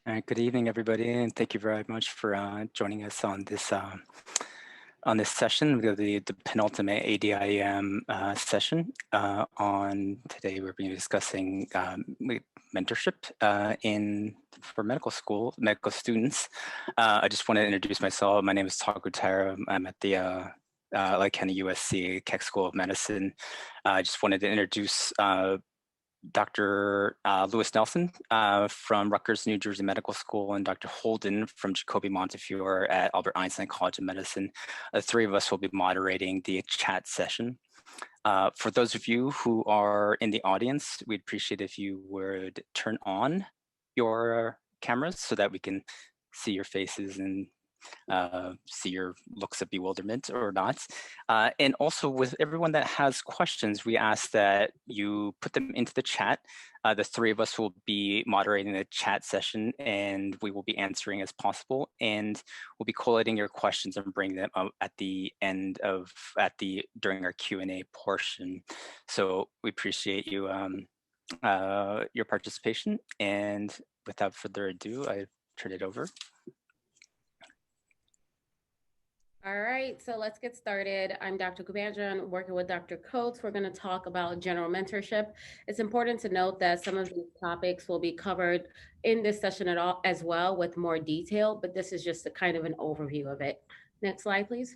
Good evening, everybody, and thank you very much for joining us on this session, the penultimate ADIEM session. On today, we're going to be discussing mentorship for medical students. I just want to introduce myself. My name is Taku Taira. I'm at the Lake County USC Keck School of Medicine. I just wanted to introduce Dr. Lewis Nelson from Rutgers, New Jersey Medical School, and Dr. Holden from Jacobi Montefiore at Albert Einstein College of Medicine. The three of us will be moderating the chat session. For those of you who are in the audience, we'd appreciate if you would turn on your cameras so that we can see your faces and see your looks of bewilderment or not. And also with everyone that has questions, we ask that you put them into the chat. The three of us will be moderating the chat session and we will be answering as possible. And we'll be collating your questions and bring them up at the end during our Q&A portion. So we appreciate you, your participation. And without further ado, I turn it over. All right, so let's get started. I'm Dr. Okubanjo and working with Dr. Coates. We're going to talk about general mentorship. It's important to note that some of these topics will be covered in this session as well with more detail, but this is just a kind of an overview of it. Next slide, please.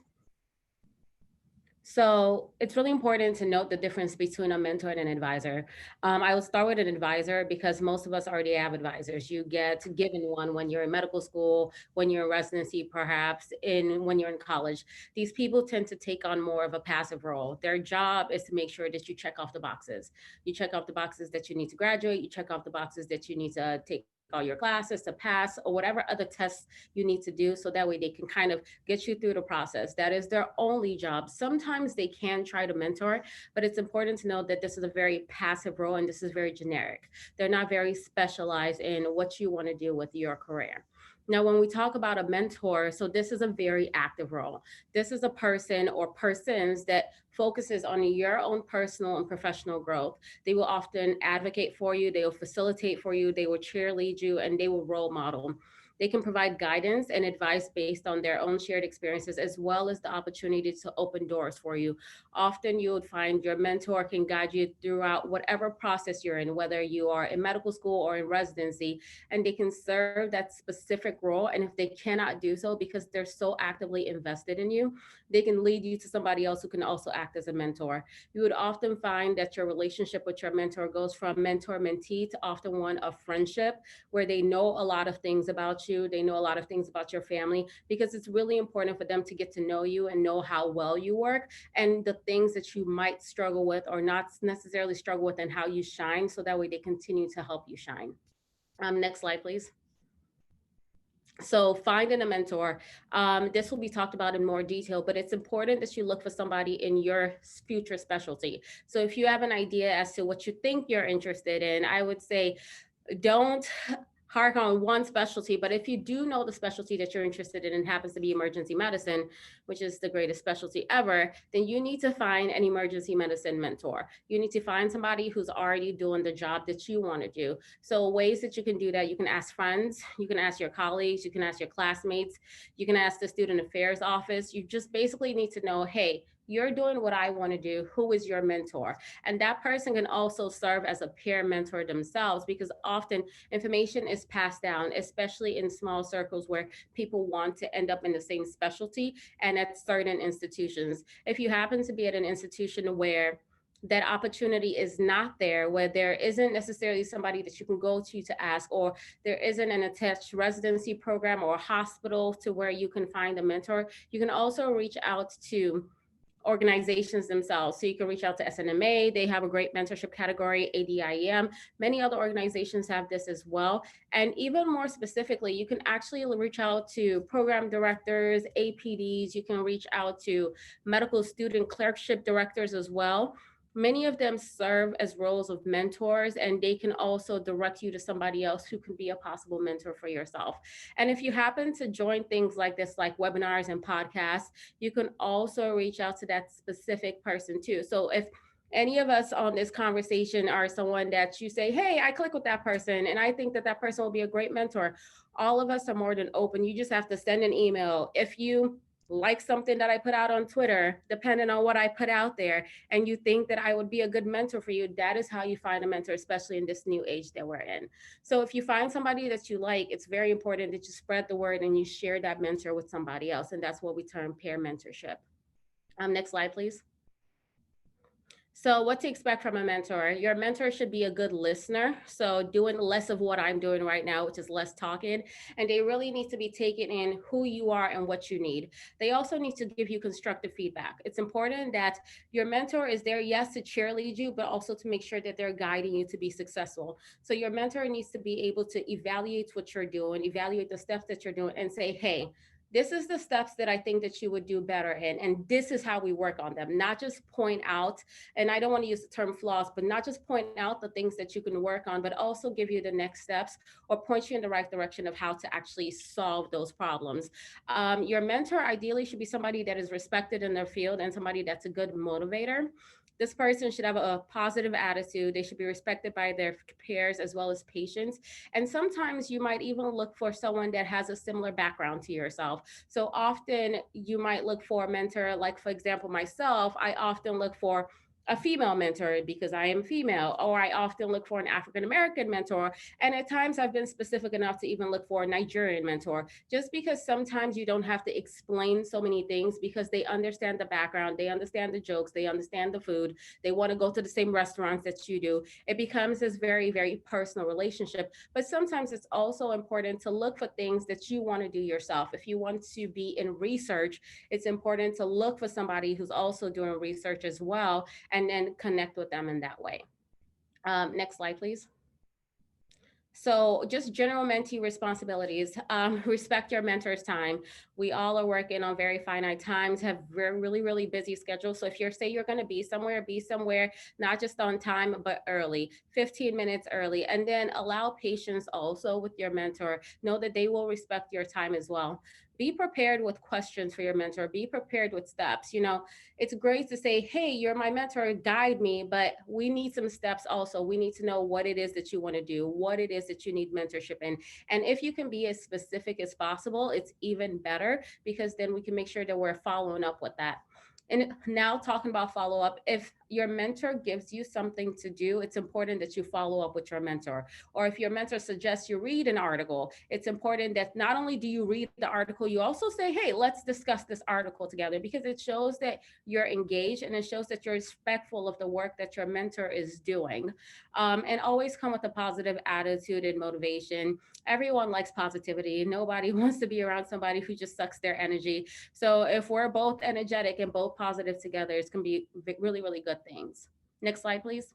So it's really important to note the difference between a mentor and an advisor. I will start with an advisor because most of us already have advisors. You get given one when you're in medical school, when you're in residency, perhaps when you're in college. These people tend to take on more of a passive role. Their job is to make sure that you check off the boxes. You check off the boxes that you need to graduate. You check off the boxes that you need to take all your classes to pass or whatever other tests you need to do, so that way they can kind of get you through the process. That is their only job. Sometimes they can try to mentor, but it's important to know that this is a very passive role and this is very generic. They're not very specialized in what you want to do with your career. Now, when we talk about a mentor, so this is a very active role. This is a person or persons that focuses on your own personal and professional growth. They will often advocate for you, they will facilitate for you, they will cheerlead you, and they will role model. They can provide guidance and advice based on their own shared experiences, as well as the opportunity to open doors for you. Often you would find your mentor can guide you throughout whatever process you're in, whether you are in medical school or in residency, and they can serve that specific role. And if they cannot do so because they're so actively invested in you, they can lead you to somebody else who can also act as a mentor. You would often find that your relationship with your mentor goes from mentor-mentee to often one of friendship, where they know a lot of things about you. They know a lot of things about your family, because it's really important for them to get to know you and know how well you work and the things that you might struggle with or not necessarily struggle with, and how you shine, so that way they continue to help you shine. Next slide, please. So finding a mentor, this will be talked about in more detail, but it's important that you look for somebody in your future specialty. So if you have an idea as to what you think you're interested in, I would say don't hark on one specialty, but if you do know the specialty that you're interested in and happens to be emergency medicine, which is the greatest specialty ever, then you need to find an emergency medicine mentor. You need to find somebody who's already doing the job that you want to do. So ways that you can do that, you can ask friends, you can ask your colleagues, you can ask your classmates, you can ask the student affairs office. You just basically need to know, hey, you're doing what I want to do. Who is your mentor? And that person can also serve as a peer mentor themselves, because often information is passed down, especially in small circles where people want to end up in the same specialty and at certain institutions. If you happen to be at an institution where that opportunity is not there, where there isn't necessarily somebody that you can go to ask, or there isn't an attached residency program or hospital to where you can find a mentor, you can also reach out to organizations themselves. So you can reach out to SNMA. They have a great mentorship category, ADIEM. Many other organizations have this as well. And even more specifically, you can actually reach out to program directors, APDs. You can reach out to medical student clerkship directors as well. Many of them serve as roles of mentors, and they can also direct you to somebody else who can be a possible mentor for yourself. And if you happen to join things like this, like webinars and podcasts, you can also reach out to that specific person too. So if Any of us on this conversation are someone that you say, hey, I click with that person and I think that that person will be a great mentor. All of us are more than open. You just have to send an email. If you like something that I put out on Twitter, depending on what I put out there, and you think that I would be a good mentor for you, that is how you find a mentor, especially in this new age that we're in. So if you find somebody that you like, it's very important that you spread the word and you share that mentor with somebody else. And that's what we term peer mentorship. Next slide, please. So what to expect from a mentor? Your mentor should be a good listener. So doing less of what I'm doing right now, which is less talking. And they really need to be taking in who you are and what you need. They also need to give you constructive feedback. It's important that your mentor is there, yes, to cheerlead you, but also to make sure that they're guiding you to be successful. So your mentor needs to be able to evaluate what you're doing, evaluate the steps that you're doing, and say, hey, this is the steps that I think that you would do better in, and this is how we work on them. Not just point out, and I don't want to use the term flaws, but not just point out the things that you can work on, but also give you the next steps or point you in the right direction of how to actually solve those problems. Your mentor ideally should be somebody that is respected in their field and somebody that's a good motivator. This person should have a positive attitude. They should be respected by their peers as well as patients. And sometimes you might even look for someone that has a similar background to yourself. So often you might look for a mentor, like for example, myself, I often look for a female mentor because I am female, or I often look for an African American mentor. And at times I've been specific enough to even look for a Nigerian mentor, just because sometimes you don't have to explain so many things because they understand the background, they understand the jokes, they understand the food, they want to go to the same restaurants that you do. It becomes this very, very personal relationship. But sometimes it's also important to look for things that you want to do yourself. If you want to be in research, it's important to look for somebody who's also doing research as well, and then connect with them in that way. Next slide, please. So just general mentee responsibilities. Respect your mentor's time. We all are working on very finite times, have really, really busy schedules. So if you're say you're going to be somewhere, not just on time, but early, 15 minutes early. And then allow patience also with your mentor. Know that they will respect your time as well. Be prepared with questions for your mentor. Be prepared with steps. You know, it's great to say, hey, you're my mentor, guide me, but we need some steps also. We need to know what it is that you want to do, what it is that you need mentorship in. And if you can be as specific as possible, it's even better, because then we can make sure that we're following up with that. And now talking about follow up, if your mentor gives you something to do, it's important that you follow up with your mentor. Or if your mentor suggests you read an article, it's important that not only do you read the article, you also say, hey, let's discuss this article together, because it shows that you're engaged and it shows that you're respectful of the work that your mentor is doing. And always come with a positive attitude and motivation. Everyone likes positivity. Nobody wants to be around somebody who just sucks their energy. So if we're both energetic and both positive together, it's going to be really, really good things. Next slide, please.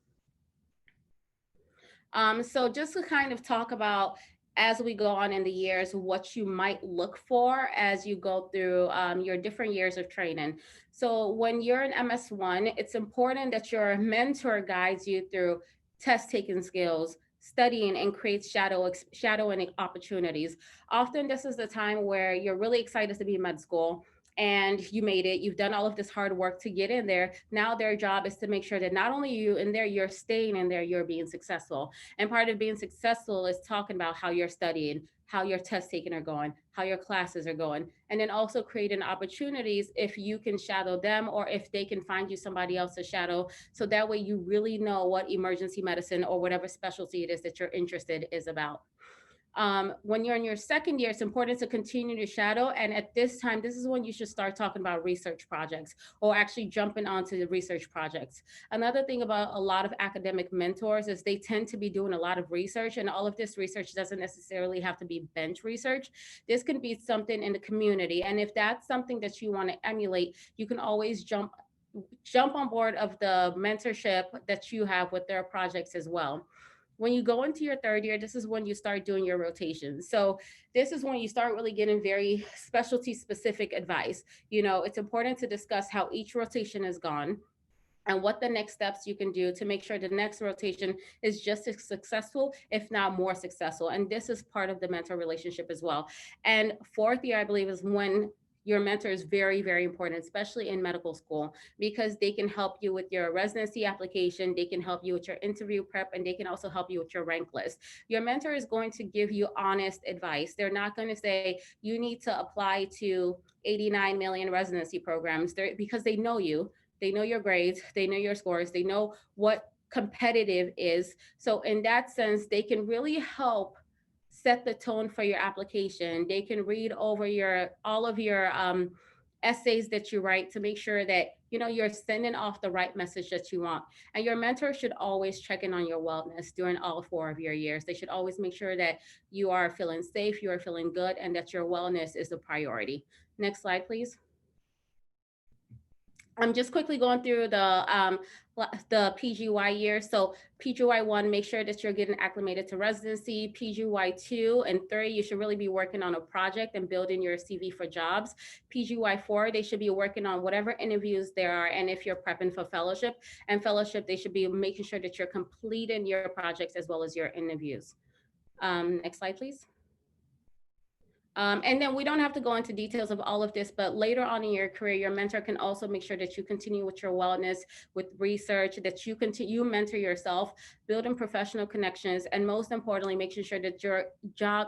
So just to kind of talk about, as we go on in the years, what you might look for as you go through your different years of training. So when you're an MS1, it's important that your mentor guides you through test taking skills, studying, and creates shadowing opportunities. Often this is the time where you're really excited to be in med school and you made it, you've done all of this hard work to get in there. Now their job is to make sure that not only you in there, you're staying in there, you're being successful. And part of being successful is talking about how you're studying, how your test taking are going, how your classes are going, and then also creating opportunities if you can shadow them or if they can find you somebody else to shadow. So that way you really know what emergency medicine or whatever specialty it is that you're interested is about. When you're in your second year, it's important to continue to shadow. And at this time, this is when you should start talking about research projects or actually jumping onto the research projects. Another thing about a lot of academic mentors is they tend to be doing a lot of research, and all of this research doesn't necessarily have to be bench research. This can be something in the community. And if that's something that you want to emulate, you can always jump on board of the mentorship that you have with their projects as well. When you go into your third year, this is when you start doing your rotations. So this is when you start really getting very specialty specific advice. You know, it's important to discuss how each rotation has gone and what the next steps you can do to make sure the next rotation is just as successful, if not more successful. And this is part of the mentor relationship as well. And fourth year, I believe, is when your mentor is very, very important, especially in medical school, because they can help you with your residency application, they can help you with your interview prep, and they can also help you with your rank list. Your mentor is going to give you honest advice. They're not going to say, you need to apply to 89 million residency programs, because they know you, they know your grades, they know your scores, they know what competitive is. So in that sense, they can really help set the tone for your application. They can read over all of your essays that you write to make sure that you're sending off the right message that you want. And your mentor should always check in on your wellness during all 4 of your years. They should always make sure that you are feeling safe, you are feeling good, and that your wellness is the priority. Next slide, please. I'm just quickly going through the PGY year. So PGY 1, make sure that you're getting acclimated to residency. PGY 2 and 3, you should really be working on a project and building your CV for jobs. PGY 4, they should be working on whatever interviews there are. And if you're prepping for fellowship, they should be making sure that you're completing your projects as well as your interviews. Next slide, please. And then we don't have to go into details of all of this, but later on in your career, your mentor can also make sure that you continue with your wellness, with research, that you mentor yourself, building professional connections, and most importantly, making sure that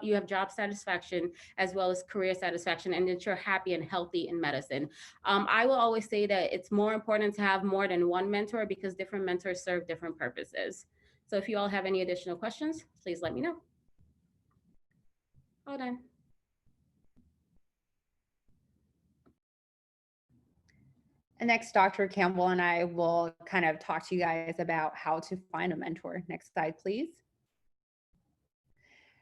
you have job satisfaction as well as career satisfaction, and that you're happy and healthy in medicine. I will always say that it's more important to have more than one mentor, because different mentors serve different purposes. So if you all have any additional questions, please let me know. Hold on. And next, Dr. Campbell and I will kind of talk to you guys about how to find a mentor. Next slide, please.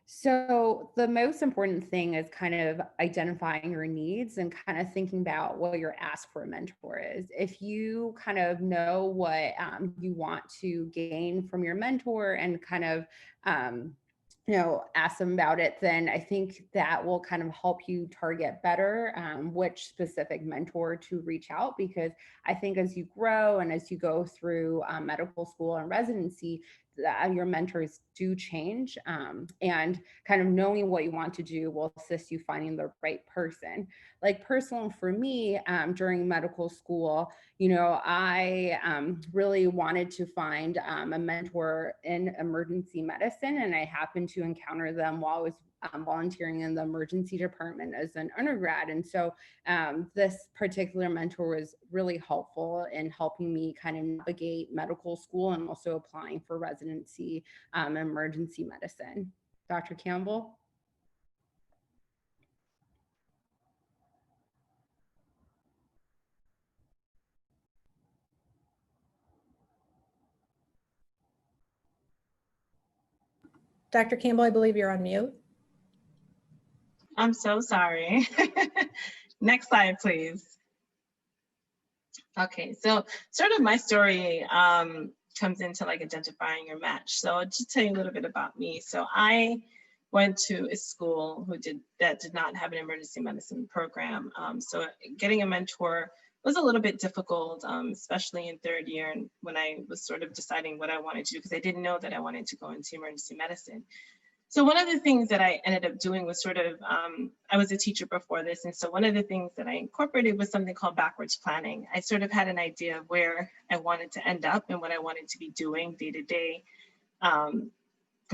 So the most important thing is kind of identifying your needs and kind of thinking about what your ask for a mentor is. If you kind of know what you want to gain from your mentor and kind of ask them about it, then I think that will kind of help you target better which specific mentor to reach out, because I think as you grow and as you go through medical school and residency, your mentors do change, and kind of knowing what you want to do will assist you finding the right person. Like personally for me, during medical school, I really wanted to find a mentor in emergency medicine, and I happened to encounter them while I was volunteering in the emergency department as an undergrad. And so this particular mentor was really helpful in helping me kind of navigate medical school and also applying for residency emergency medicine. Dr. Campbell? Dr. Campbell, I believe you're on mute. I'm so sorry. Next slide, please. Okay, so sort of my story comes into like identifying your match. So I'll just tell you a little bit about me. So I went to a school that did not have an emergency medicine program. So getting a mentor was a little bit difficult, especially in 3rd year, and when I was sort of deciding what I wanted to do, because I didn't know that I wanted to go into emergency medicine. So one of the things that I ended up doing was sort of, I was a teacher before this, and so one of the things that I incorporated was something called backwards planning. I sort of had an idea of where I wanted to end up and what I wanted to be doing day to day, and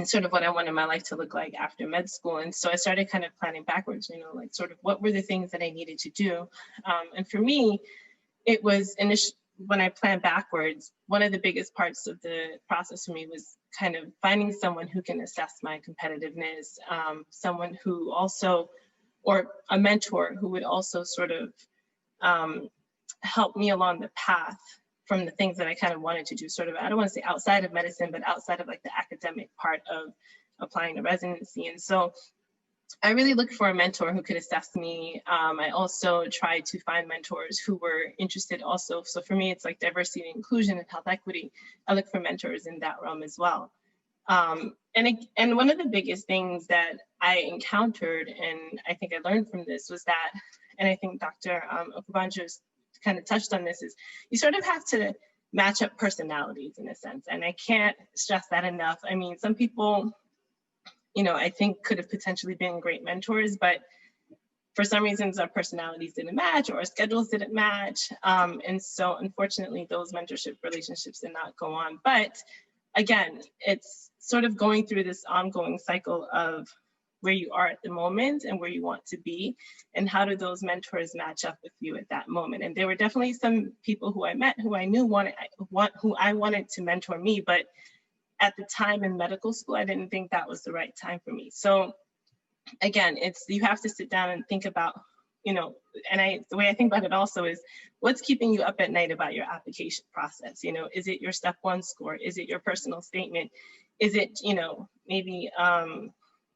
sort of what I wanted my life to look like after med school. And so I started kind of planning backwards, like sort of what were the things that I needed to do. And for me, it was when I planned backwards, one of the biggest parts of the process for me was kind of finding someone who can assess my competitiveness, someone who also, or a mentor who would also sort of help me along the path from the things that I kind of wanted to do, sort of, I don't want to say outside of medicine, but outside of like the academic part of applying to residency. And so I really looked for a mentor who could assess me. I also tried to find mentors who were interested also. So for me, it's like diversity and inclusion and health equity. I look for mentors in that realm as well. And one of the biggest things that I encountered, and I think I learned from this, was that, and I think Dr. Okubanjo kind of touched on this, is you sort of have to match up personalities in a sense. And I can't stress that enough. I mean, some people, I think could have potentially been great mentors, but for some reasons our personalities didn't match or our schedules didn't match. And so unfortunately, those mentorship relationships did not go on. But again, it's sort of going through this ongoing cycle of where you are at the moment and where you want to be, and how do those mentors match up with you at that moment. And there were definitely some people who I met who I knew who I wanted to mentor me, but at the time in medical school, I didn't think that was the right time for me. So again, you have to sit down and think about, and the way I think about it also is, what's keeping you up at night about your application process? Is it your step 1 score? Is it your personal statement? Is it, maybe,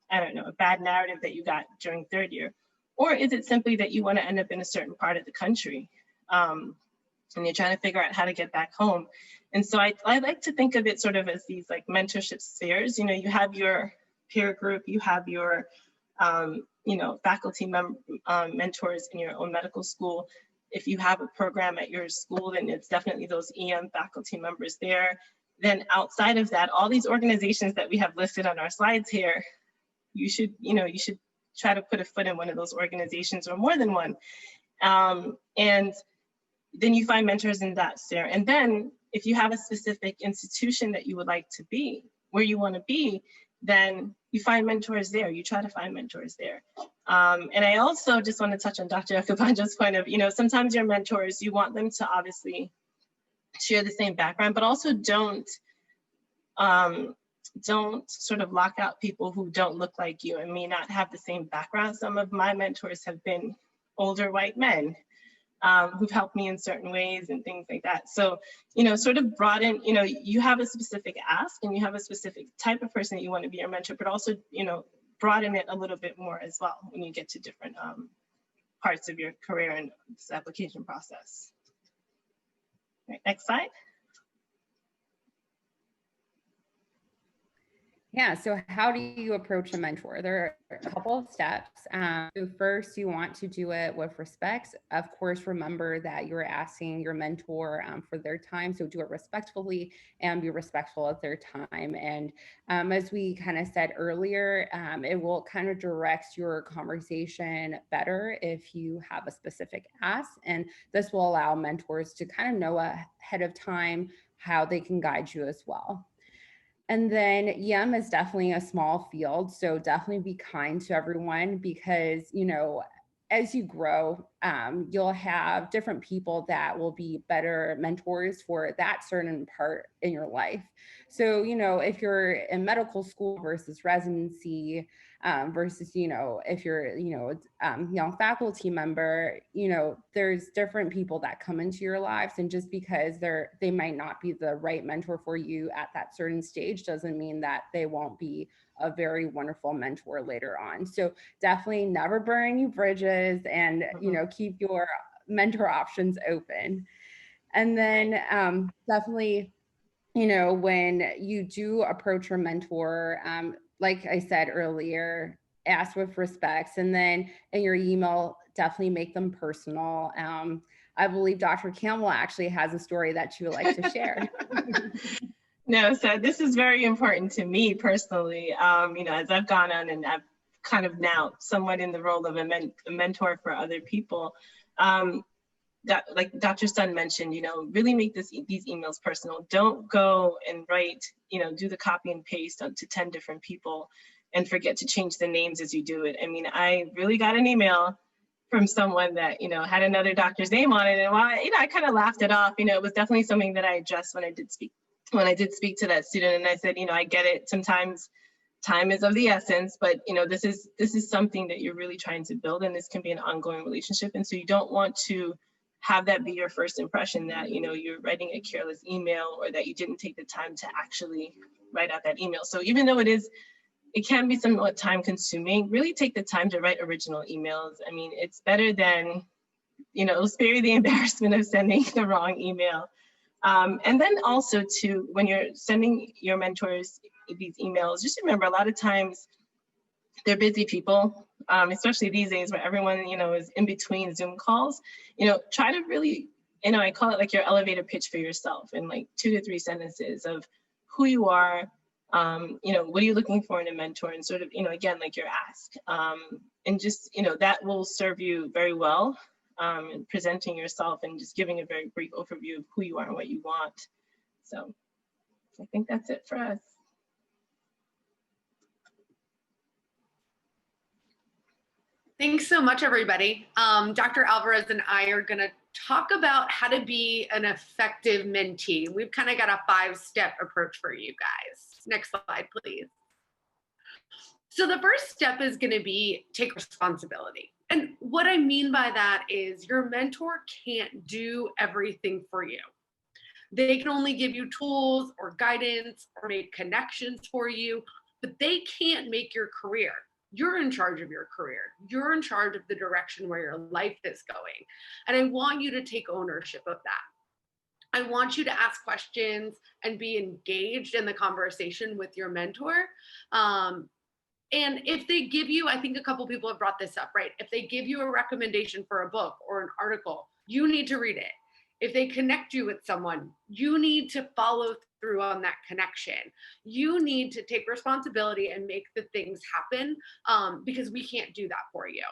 I don't know, a bad narrative that you got during 3rd year? Or is it simply that you want to end up in a certain part of the country and you're trying to figure out how to get back home? And so I like to think of it sort of as these like mentorship spheres. You have your peer group, you have your, faculty mentors in your own medical school. If you have a program at your school, then it's definitely those EM faculty members there. Then outside of that, all these organizations that we have listed on our slides here, you should try to put a foot in one of those organizations or more than one. And then you find mentors in that sphere. And then if you have a specific institution that you would like to be, where you want to be, then you find mentors there. You try to find mentors there. And I also just want to touch on Dr. Okubanjo's point of, sometimes your mentors, you want them to obviously share the same background, but also don't sort of lock out people who don't look like you and may not have the same background. Some of my mentors have been older white men who've helped me in certain ways and things like that. So, sort of broaden, you have a specific ask and you have a specific type of person that you want to be your mentor, but also, broaden it a little bit more as well when you get to different parts of your career and this application process. Right, next slide. Yeah, so how do you approach a mentor? There are a couple of steps. So first, you want to do it with respect. Of course, remember that you're asking your mentor for their time, so do it respectfully and be respectful of their time. And as we kind of said earlier, it will kind of direct your conversation better if you have a specific ask, and this will allow mentors to kind of know ahead of time how they can guide you as well. And then EM is definitely a small field, so definitely be kind to everyone because, as you grow, you'll have different people that will be better mentors for that certain part in your life. So, if you're in medical school versus residency, versus, if you're, young faculty member, there's different people that come into your lives, and just because they might not be the right mentor for you at that certain stage doesn't mean that they won't be a very wonderful mentor later on. So definitely never burn any bridges and, keep your mentor options open. And then definitely, when you do approach your mentor, like I said earlier, ask with respects, and then in your email, definitely make them personal. I believe Dr. Campbell actually has a story that she would like to share. No, so this is very important to me personally. As I've gone on and I've kind of now somewhat in the role of a mentor for other people, like Dr. Sun mentioned, really make these emails personal. Don't go and write, do the copy and paste to 10 different people and forget to change the names as you do it. I mean, I really got an email from someone that, had another doctor's name on it. And while I kind of laughed it off, it was definitely something that I addressed when I did speak to that student. And I said, I get it. Sometimes time is of the essence, but this is something that you're really trying to build, and this can be an ongoing relationship. And so you don't want to have that be your first impression that, you're writing a careless email or that you didn't take the time to actually write out that email. So even though it can be somewhat time consuming, really take the time to write original emails. I mean, it's better than, it'll spare you the embarrassment of sending the wrong email. And then also when you're sending your mentors these emails, just remember a lot of times they're busy people, especially these days where everyone, is in between Zoom calls. Try to really, I call it like your elevator pitch for yourself in like 2 to 3 sentences of who you are, what are you looking for in a mentor, and sort of, again, like your ask. and just, that will serve you very well in presenting yourself and just giving a very brief overview of who you are and what you want. So I think that's it for us. Thanks so much, everybody. Dr. Alvarez and I are going to talk about how to be an effective mentee. We've kind of got a 5-step approach for you guys. Next slide, please. So the first step is going to be take responsibility. And what I mean by that is your mentor can't do everything for you. They can only give you tools or guidance or make connections for you, but they can't make your career. You're in charge of your career. You're in charge of the direction where your life is going. And I want you to take ownership of that. I want you to ask questions and be engaged in the conversation with your mentor. And if they give you, I think a couple people have brought this up, right? If they give you a recommendation for a book or an article, you need to read it. If they connect you with someone, you need to follow through on that connection. You need to take responsibility and make the things happen because we can't do that for you.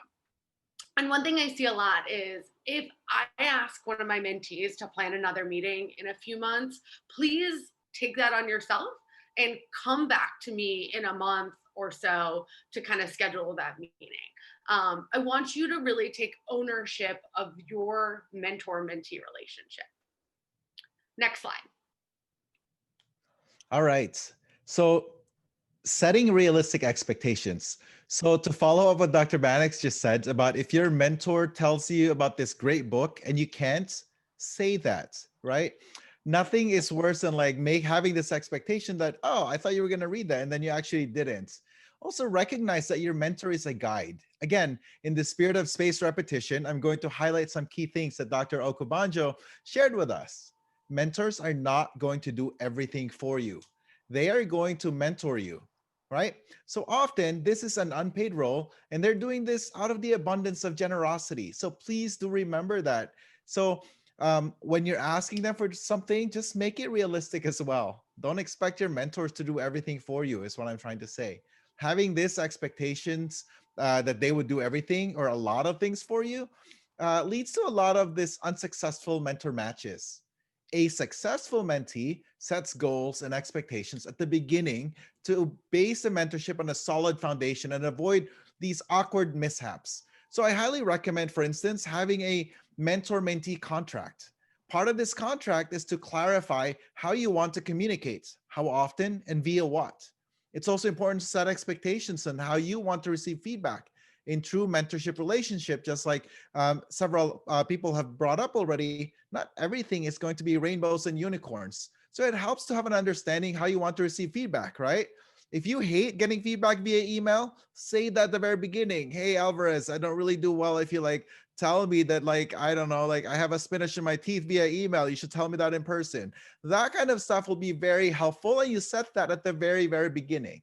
And one thing I see a lot is if I ask one of my mentees to plan another meeting in a few months, please take that on yourself and come back to me in a month or so to kind of schedule that meeting. I want you to really take ownership of your mentor-mentee relationship. Next slide. All right. So setting realistic expectations. So to follow up what Dr. Mannix just said about if your mentor tells you about this great book and you can't, say that, right? Nothing is worse than like having this expectation that, oh, I thought you were going to read that and then you actually didn't. Also recognize that your mentor is a guide. Again, in the spirit of spaced repetition, I'm going to highlight some key things that Dr. Okubanjo shared with us. Mentors are not going to do everything for you. They are going to mentor you, right? So often this is an unpaid role and they're doing this out of the abundance of generosity. So please do remember that. So when you're asking them for something, just make it realistic as well. Don't expect your mentors to do everything for you is what I'm trying to say. Having these expectations that they would do everything or a lot of things for you leads to a lot of this unsuccessful mentor matches. A successful mentee sets goals and expectations at the beginning to base the mentorship on a solid foundation and avoid these awkward mishaps. So I highly recommend, for instance, having a mentor-mentee contract. Part of this contract is to clarify how you want to communicate, how often, and via what. It's also important to set expectations on how you want to receive feedback. In true mentorship relationship, just like several people have brought up already, not everything is going to be rainbows and unicorns. So it helps to have an understanding how you want to receive feedback, right? If you hate getting feedback via email, say that at the very beginning. Hey, Alvarez, I don't really do well if you like tell me that like, I don't know, like I have a spinach in my teeth via email. You should tell me that in person. That kind of stuff will be very helpful. And you set that at the very, very beginning.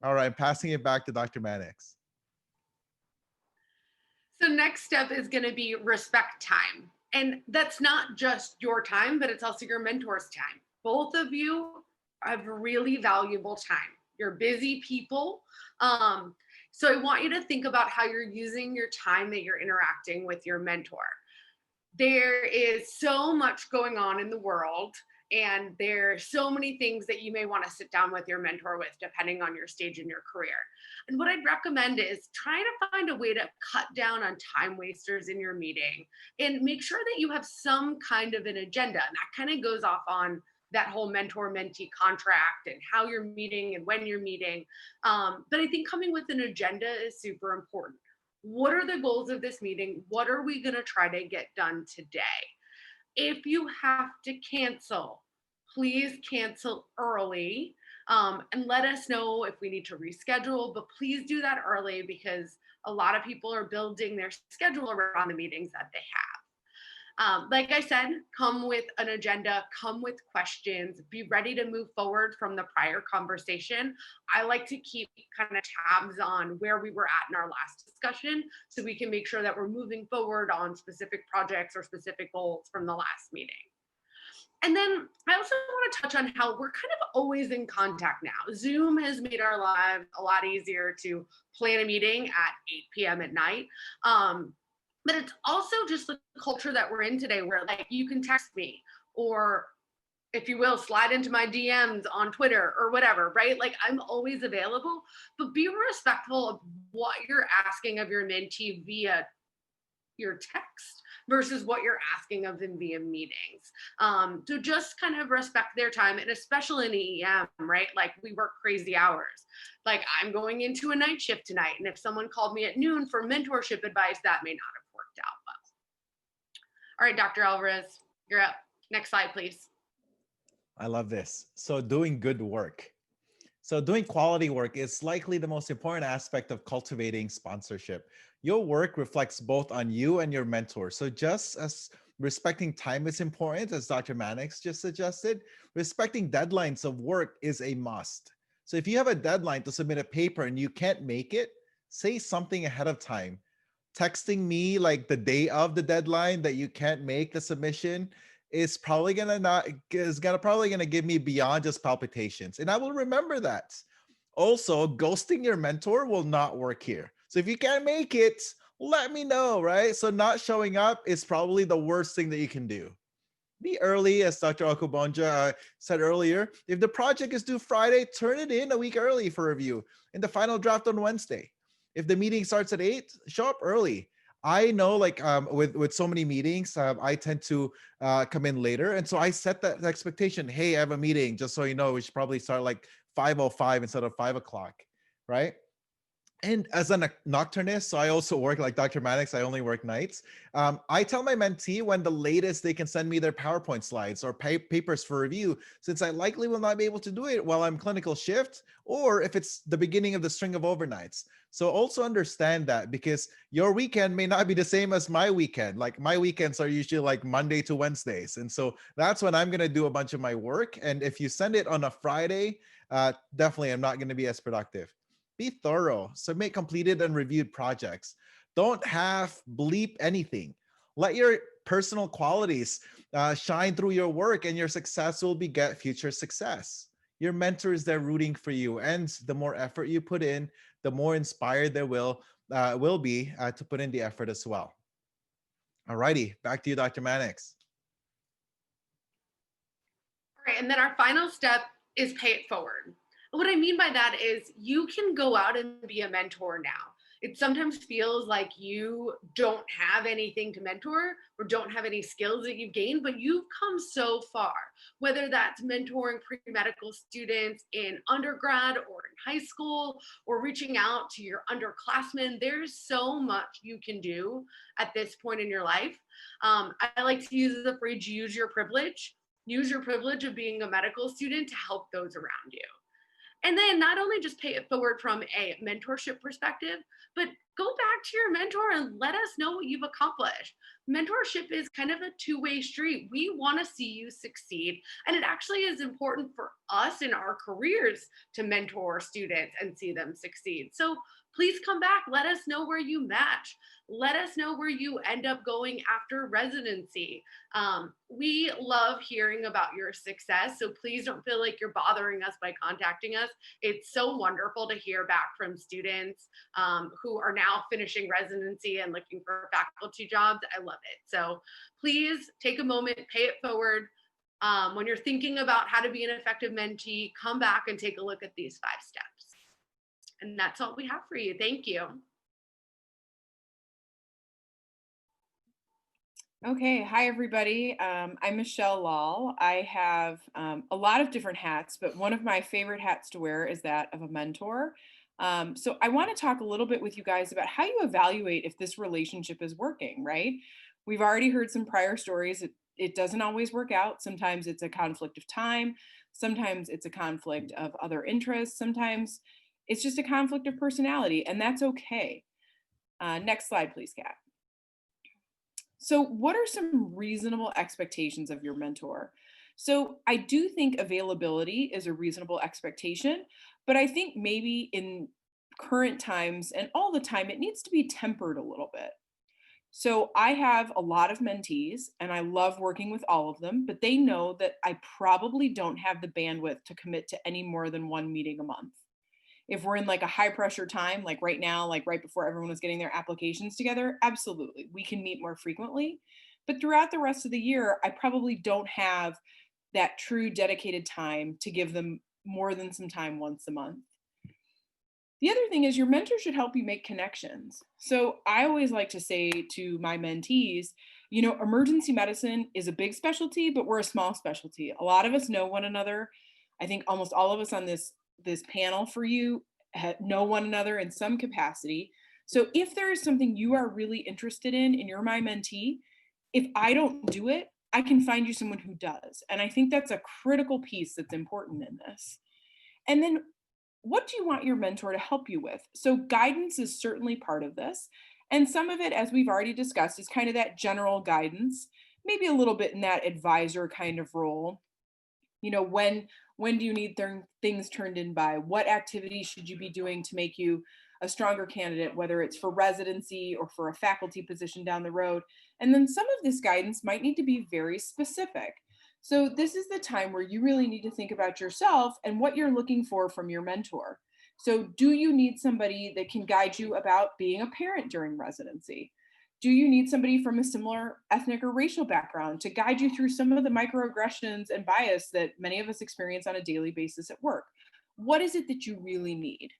All right, passing it back to Dr. Mannix. So next step is going to be respect time. And that's not just your time, but it's also your mentor's time. Both of you have really valuable time. You're busy people. So I want you to think about how you're using your time that you're interacting with your mentor. There is so much going on in the world, and there are so many things that you may want to sit down with your mentor with, depending on your stage in your career. And what I'd recommend is trying to find a way to cut down on time wasters in your meeting and make sure that you have some kind of an agenda. And that kind of goes off on that whole mentor-mentee contract and how you're meeting and when you're meeting. But I think coming with an agenda is super important. What are the goals of this meeting? What are we going to try to get done today? If you have to cancel, please cancel early and let us know if we need to reschedule, but please do that early because a lot of people are building their schedule around the meetings that they have. Like I said, come with an agenda, come with questions, be ready to move forward from the prior conversation. I like to keep kind of tabs on where we were at in our last discussion so we can make sure that we're moving forward on specific projects or specific goals from the last meeting. And then I also want to touch on how we're kind of always in contact now. Zoom has made our lives a lot easier to plan a meeting at 8 p.m. at night. But it's also just the culture that we're in today where like you can text me or, if you will, slide into my DMs on Twitter or whatever, right? Like I'm always available, but be respectful of what you're asking of your mentee via your text versus what you're asking of them via meetings. So just kind of respect their time, and especially in ADIEM, right? Like we work crazy hours. Like I'm going into a night shift tonight, and if someone called me at noon for mentorship advice, that may not have worked out well. All right, Dr. Alvarez, you're up. Next slide, please. I love this. So doing good work. So doing quality work is likely the most important aspect of cultivating sponsorship. Your work reflects both on you and your mentor. So just as respecting time is important, as Dr. Mannix just suggested, respecting deadlines of work is a must. So if you have a deadline to submit a paper and you can't make it, say something ahead of time. Texting me like the day of the deadline that you can't make the submission is probably gonna give me beyond just palpitations, and I will remember that. Also, ghosting your mentor will not work here. So if you can't make it, let me know, right? So not showing up is probably the worst thing that you can do. Be early, as Dr. Okubanjo said earlier. If the project is due Friday, turn it in a week early for review, and the final draft on Wednesday. If the meeting starts at 8, show up early. I know, like with so many meetings, I tend to come in later, and so I set that expectation. Hey, I have a meeting. Just so you know, we should probably start like 5:05 instead of 5 o'clock, right? And as a nocturnist, so I also work like Dr. Mannix, I only work nights. I tell my mentee when the latest they can send me their PowerPoint slides or papers for review, since I likely will not be able to do it while I'm clinical shift, or if it's the beginning of the string of overnights. So also understand that, because your weekend may not be the same as my weekend. Like my weekends are usually like Monday to Wednesdays. And so that's when I'm going to do a bunch of my work. And if you send it on a Friday, definitely I'm not going to be as productive. Be thorough. Submit completed and reviewed projects. Don't have bleep anything. Let your personal qualities shine through your work, and your success will beget future success. Your mentor is there rooting for you, and the more effort you put in, the more inspired they will be to put in the effort as well. All righty, back to you, Dr. Mannix. All right, and then our final step is pay it forward. What I mean by that is you can go out and be a mentor now. It sometimes feels like you don't have anything to mentor or don't have any skills that you've gained, but you've come so far, whether that's mentoring pre-medical students in undergrad or in high school, or reaching out to your underclassmen. There's so much you can do at this point in your life. I like to use the phrase, use your privilege. Use your privilege of being a medical student to help those around you. And then not only just pay it forward from a mentorship perspective, but go back to your mentor and let us know what you've accomplished. Mentorship is kind of a two-way street. We want to see you succeed. And it actually is important for us in our careers to mentor students and see them succeed. So please come back. Let us know where you match. Let us know where you end up going after residency. We love hearing about your success, so please don't feel like you're bothering us by contacting us. It's so wonderful to hear back from students who are now finishing residency and looking for faculty jobs. I love it. So please take a moment, pay it forward. When you're thinking about how to be an effective mentee, come back and take a look at these 5 steps. And that's all we have for you. Thank you. Okay, hi everybody. I'm Michelle Lall. I have a lot of different hats, but one of my favorite hats to wear is that of a mentor. So I want to talk a little bit with you guys about how you evaluate if this relationship is working, right? We've already heard some prior stories. It doesn't always work out. Sometimes it's a conflict of time. Sometimes it's a conflict of other interests. Sometimes it's just a conflict of personality, and that's okay. Next slide, please, Kat. So what are some reasonable expectations of your mentor? So I do think availability is a reasonable expectation, but I think maybe in current times and all the time, it needs to be tempered a little bit. So I have a lot of mentees and I love working with all of them, but they know that I probably don't have the bandwidth to commit to any more than one meeting a month. If we're in like a high pressure time, like right now, like right before everyone was getting their applications together, absolutely, we can meet more frequently. But throughout the rest of the year, I probably don't have that true dedicated time to give them more than some time once a month. The other thing is your mentor should help you make connections. So I always like to say to my mentees, you know, emergency medicine is a big specialty, but we're a small specialty. A lot of us know one another. I think almost all of us on this panel for you know one another in some capacity. So if there is something you are really interested in and you're my mentee, if I don't do it, I can find you someone who does. And I think that's a critical piece that's important in this. And then what do you want your mentor to help you with? So guidance is certainly part of this. And some of it, as we've already discussed, is kind of that general guidance, maybe a little bit in that advisor kind of role. You know, when do you need things turned in by? What activities should you be doing to make you a stronger candidate, whether it's for residency or for a faculty position down the road? And then some of this guidance might need to be very specific. So this is the time where you really need to think about yourself and what you're looking for from your mentor. So do you need somebody that can guide you about being a parent during residency? Do you need somebody from a similar ethnic or racial background to guide you through some of the microaggressions and bias that many of us experience on a daily basis at work? What is it that you really need?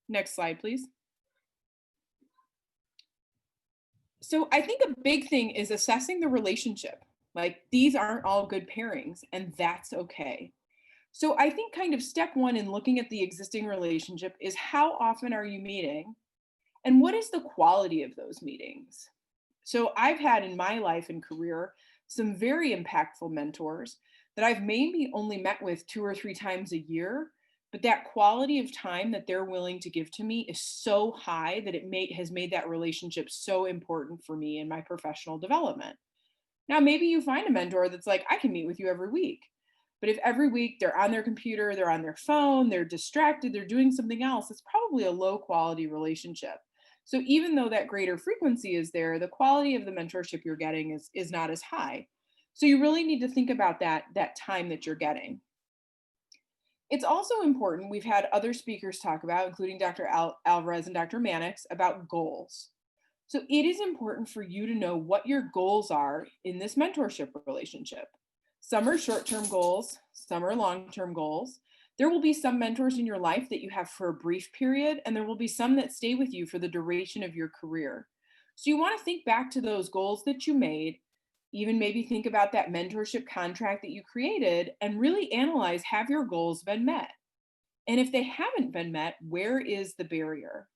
Next slide, please. So I think a big thing is assessing the relationship. Like, these aren't all good pairings, and that's okay. So I think kind of step one in looking at the existing relationship is how often are you meeting? And what is the quality of those meetings? So I've had in my life and career some very impactful mentors that I've maybe only met with 2 or 3 times a year, but that quality of time that they're willing to give to me is so high that it has made that relationship so important for me in my professional development. Now, maybe you find a mentor that's like, I can meet with you every week. But if every week they're on their computer, they're on their phone, they're distracted, they're doing something else, it's probably a low quality relationship. So even though that greater frequency is there, the quality of the mentorship you're getting is not as high. So you really need to think about that time that you're getting. It's also important, we've had other speakers talk about, including Dr. Alvarez and Dr. Mannix, about goals. So it is important for you to know what your goals are in this mentorship relationship. Some are short-term goals, some are long-term goals. There will be some mentors in your life that you have for a brief period, and there will be some that stay with you for the duration of your career. So you want to think back to those goals that you made, even maybe think about that mentorship contract that you created, and really analyze, have your goals been met? And if they haven't been met, where is the barrier?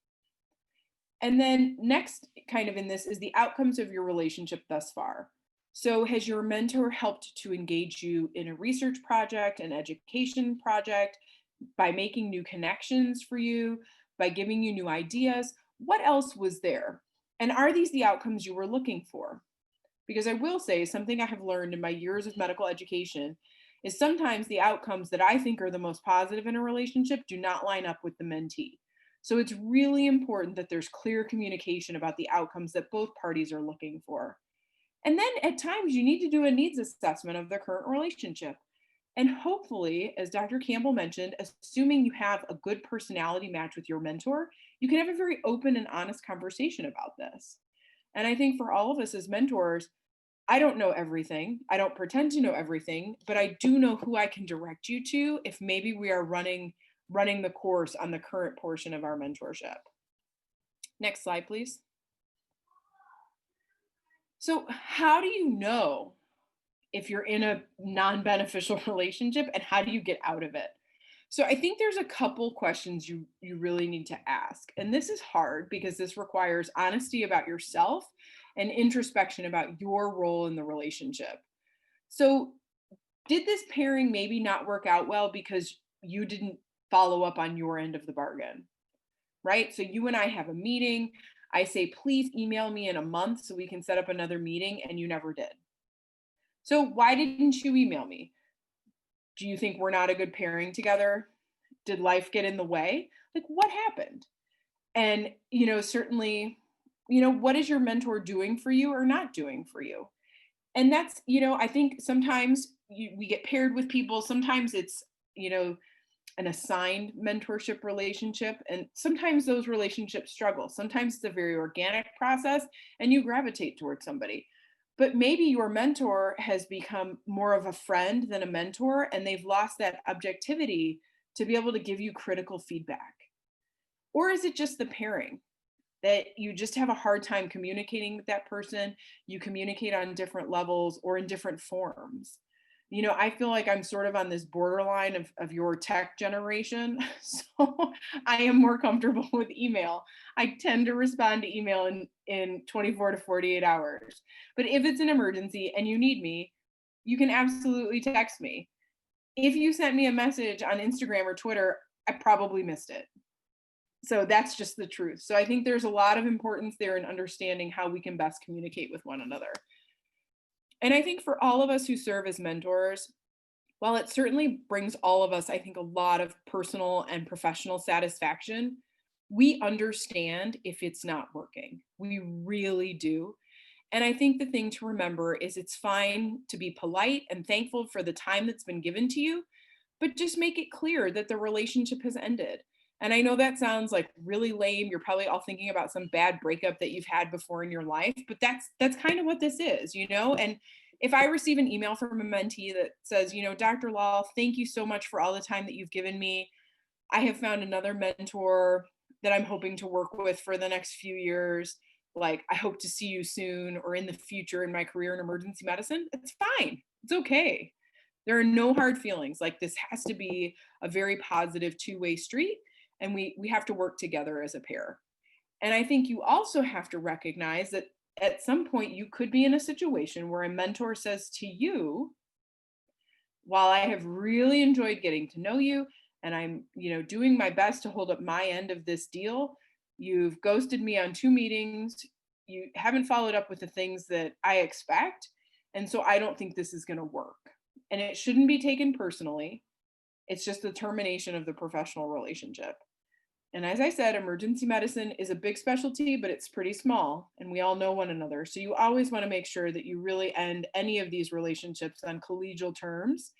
And then next kind of in this is the outcomes of your relationship thus far. So has your mentor helped to engage you in a research project, an education project, by making new connections for you, by giving you new ideas? What else was there? And are these the outcomes you were looking for? Because I will say, something I have learned in my years of medical education is sometimes the outcomes that I think are the most positive in a relationship do not line up with the mentee. So it's really important that there's clear communication about the outcomes that both parties are looking for. And then at times you need to do a needs assessment of the current relationship. And hopefully, as Dr. Campbell mentioned, assuming you have a good personality match with your mentor, you can have a very open and honest conversation about this. And I think for all of us as mentors, I don't know everything. I don't pretend to know everything, but I do know who I can direct you to if maybe we are running the course on the current portion of our mentorship. Next slide, please. So how do you know if you're in a non-beneficial relationship, and how do you get out of it? So I think there's a couple questions you really need to ask. And this is hard because this requires honesty about yourself and introspection about your role in the relationship. So did this pairing maybe not work out well because you didn't follow up on your end of the bargain, right? So you and I have a meeting. I say, please email me in a month so we can set up another meeting, and you never did. So why didn't you email me? Do you think we're not a good pairing together? Did life get in the way? Like, what happened? And, certainly what is your mentor doing for you or not doing for you? And that's, I think sometimes we get paired with people. Sometimes it's, an assigned mentorship relationship. And sometimes those relationships struggle. Sometimes it's a very organic process and you gravitate towards somebody. But maybe your mentor has become more of a friend than a mentor, and they've lost that objectivity to be able to give you critical feedback. Or is it just the pairing that you just have a hard time communicating with that person? You communicate on different levels or in different forms. I feel like I'm sort of on this borderline of your tech generation. So I am more comfortable with email. I tend to respond to email in 24 to 48 hours. But if it's an emergency and you need me, you can absolutely text me. If you sent me a message on Instagram or Twitter, I probably missed it. So that's just the truth. So I think there's a lot of importance there in understanding how we can best communicate with one another. And I think for all of us who serve as mentors, while it certainly brings all of us, I think, a lot of personal and professional satisfaction, we understand if it's not working. We really do. And I think the thing to remember is it's fine to be polite and thankful for the time that's been given to you, but just make it clear that the relationship has ended. And I know that sounds like really lame. You're probably all thinking about some bad breakup that you've had before in your life, but that's kind of what this is, And if I receive an email from a mentee that says, Dr. Lall, thank you so much for all the time that you've given me. I have found another mentor that I'm hoping to work with for the next few years. Like, I hope to see you soon or in the future in my career in emergency medicine. It's fine. It's okay. There are no hard feelings. Like, this has to be a very positive two-way street. And we have to work together as a pair. And I think you also have to recognize that at some point you could be in a situation where a mentor says to you, while I have really enjoyed getting to know you and I'm, doing my best to hold up my end of this deal, you've ghosted me on 2 meetings. You haven't followed up with the things that I expect. And so I don't think this is going to work. And it shouldn't be taken personally. It's just the termination of the professional relationship. And as I said, emergency medicine is a big specialty, but it's pretty small and we all know one another. So you always want to make sure that you really end any of these relationships on collegial terms.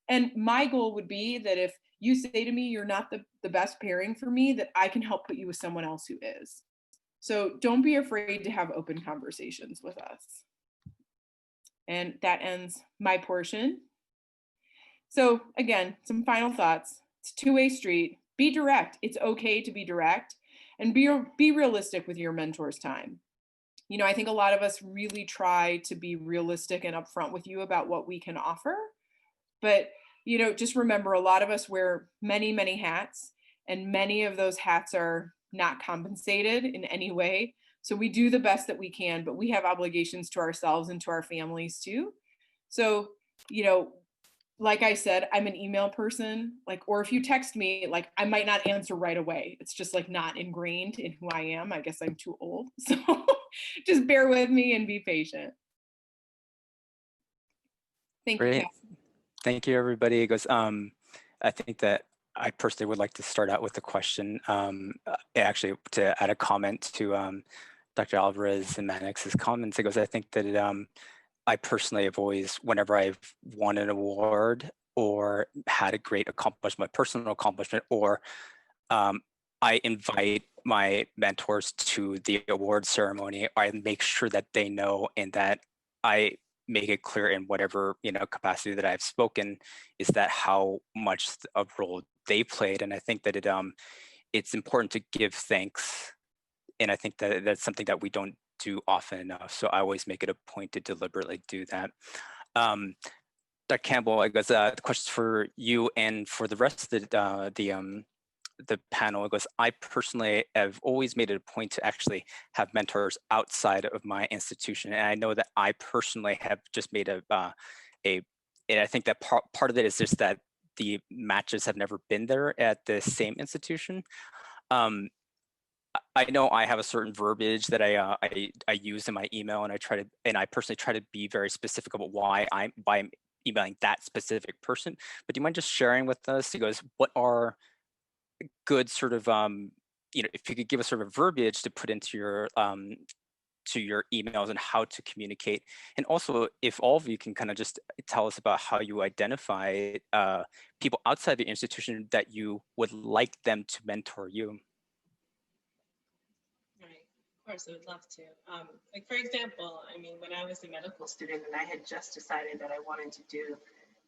And my goal would be that if you say to me, you're not the best pairing for me, that I can help put you with someone else who is. So don't be afraid to have open conversations with us. And that ends my portion. So again, some final thoughts. It's a two-way street. Be direct. It's okay to be direct, and be realistic with your mentor's time. I think a lot of us really try to be realistic and upfront with you about what we can offer. But, just remember, a lot of us wear many, many hats, and many of those hats are not compensated in any way. So we do the best that we can, but we have obligations to ourselves and to our families too. So, like I said, I'm an email person, or if you text me, I might not answer right away. It's just not ingrained in who I am. I guess I'm too old. So just bear with me and be patient. Thank you. Thank you, everybody. It goes, I think that I personally would like to start out with a question, actually to add a comment to Dr. Alvarez and Mannix's comments. It goes, I think that I personally have always, whenever I've won an award or had a great accomplishment, personal accomplishment, or I invite my mentors to the award ceremony, I make sure that they know and that I make it clear in whatever capacity that I've spoken is that how much of a role they played. And I think that it's important to give thanks. And I think that that's something that we don't do often enough. So I always make it a point to deliberately do that. Dr. Campbell, I guess the question's for you and for the rest of the panel. It goes, I personally have always made it a point to actually have mentors outside of my institution. And I know that I personally have just made and I think that part of it is just that the matches have never been there at the same institution. I know I have a certain verbiage that I use in my email, and I personally try to be very specific about why I'm emailing that specific person. But do you mind just sharing with us? He goes, what are good sort of if you could give us sort of verbiage to put into your emails and how to communicate. And also, if all of you can kind of just tell us about how you identify people outside the institution that you would like them to mentor you. Right, of course, I would love to. Like, for example, I mean, when I was a medical student and I had just decided that I wanted to do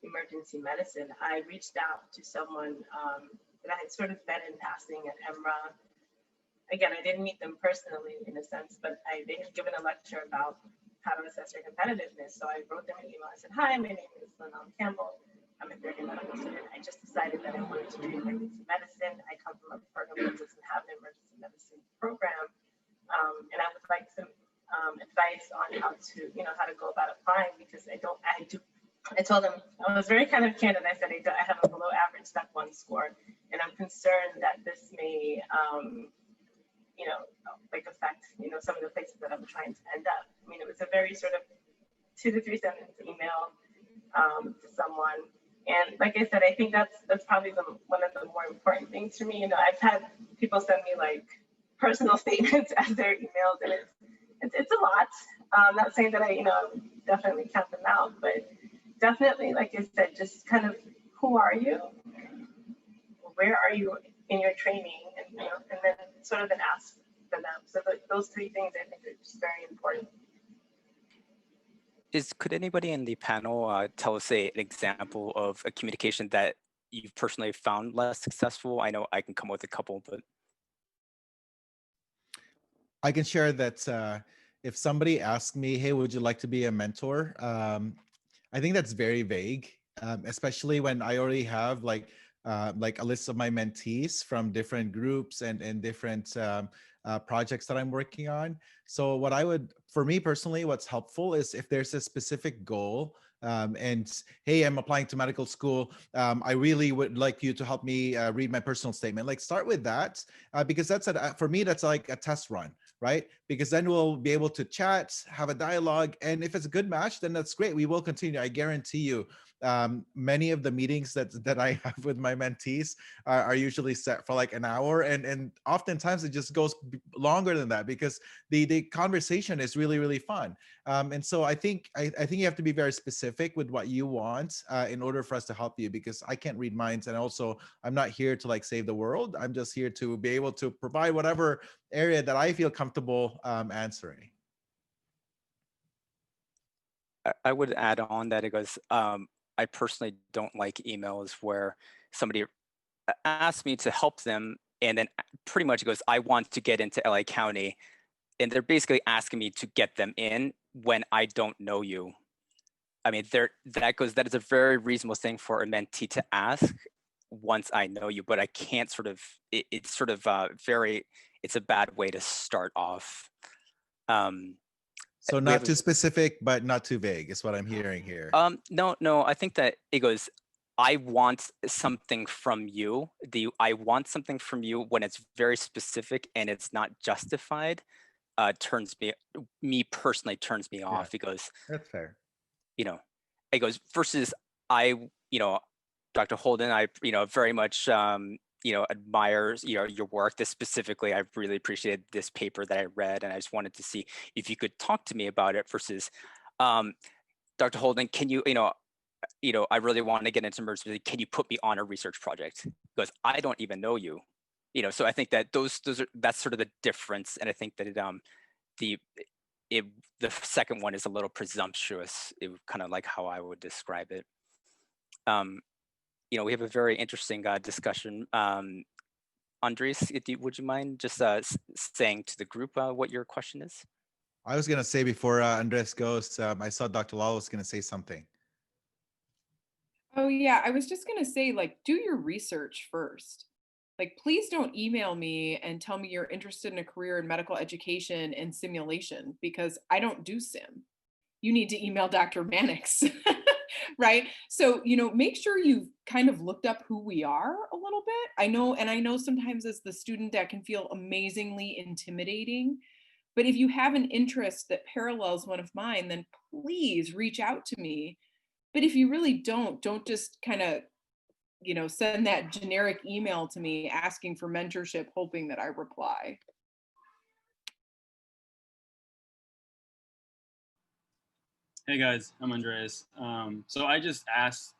emergency medicine, I reached out to someone that I had sort of met in passing at EMRA. Again, I didn't meet them personally in a sense, but they had given a lecture about how to assess your competitiveness. So I wrote them an email. I said, hi, my name is Linelle Campbell. I'm a third year medical student. I just decided that I wanted to do emergency medicine. I come from a program that doesn't have an emergency medicine program. And I would like some advice on how to go about applying, because I told them, I was very kind of candid. I said, I have a below average step 1 score, and I'm concerned that this may, affect, some of the places that I'm trying to end up. I mean, it was a very sort of 2 to 3 sentence email to someone. And like I said, I think that's probably one of the more important things for me. I've had people send me like personal statements as their emails, and it's a lot. I'm not saying that I, definitely count them out, but definitely, like I said, just kind of, who are you? Where are you in your training? And then sort of an ask for them. So those 3 things I think are just very important. Could anybody in the panel tell us an example of a communication that you've personally found less successful? I know I can come up with a couple, but I can share that if somebody asks me, hey, would you like to be a mentor? I think that's very vague, especially when I already have like a list of my mentees from different groups and different projects that I'm working on. So for me personally, what's helpful is if there's a specific goal and hey, I'm applying to medical school. I really would like you to help me read my personal statement. Like, start with that because for me, that's like a test run, right? Because then we'll be able to chat, have a dialogue. And if it's a good match, then that's great. We will continue. I guarantee you, many of the meetings that I have with my mentees are usually set for like an hour. And oftentimes it just goes longer than that because the conversation is really, really fun. And so I think you have to be very specific with what you want in order for us to help you, because I can't read minds. And also I'm not here to like save the world. I'm just here to be able to provide whatever area that I feel comfortable answering. I would add on that it goes, I personally don't like emails where somebody asks me to help them and then pretty much goes, I want to get into LA County. And they're basically asking me to get them in when I don't know you. I mean, that is a very reasonable thing for a mentee to ask once I know you, but I can't it's a bad way to start off. So not too specific, but not too vague is what I'm hearing here. No, I think that it goes, I want something from you. I want something from you when it's very specific and it's not justified, turns me personally turns me off because that's fair. It goes versus Dr. Holden, I very much admires your work. This specifically, I really appreciated this paper that I read, and I just wanted to see if you could talk to me about it. Versus, Dr. Holden, can you I really want to get into emergency. Can you put me on a research project? Because I don't even know you. So I think that that's sort of the difference, and I think that the second one is a little presumptuous. It kind of like how I would describe it. We have a very interesting discussion. Andres, would you mind just saying to the group what your question is? I was going to say before Andres goes, I saw Dr. Lall was going to say something. Oh yeah, I was just going to say, like, do your research first. Like, please don't email me and tell me you're interested in a career in medical education and simulation, because I don't do sim. You need to email Dr. Mannix, right? So, make sure you've kind of looked up who we are a little bit. I know sometimes as the student that can feel amazingly intimidating, but if you have an interest that parallels one of mine, then please reach out to me. But if you really don't just kind of send that generic email to me asking for mentorship, hoping that I reply. Hey guys, I'm Andreas. So I just asked,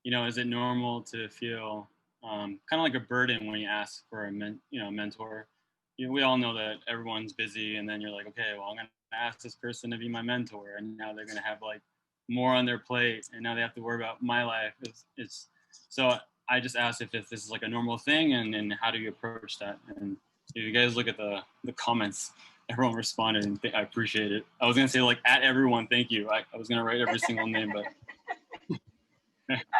is it normal to feel kind of like a burden when you ask for a mentor? We all know that everyone's busy, and then you're like, okay, well, I'm gonna ask this person to be my mentor, and now they're gonna have like more on their plate, and now they have to worry about my life. So I just asked if this is like a normal thing, and how do you approach that? And if you guys look at the comments, everyone responded, and I appreciate it. I was gonna say like at everyone, thank you. I was gonna write every single name, but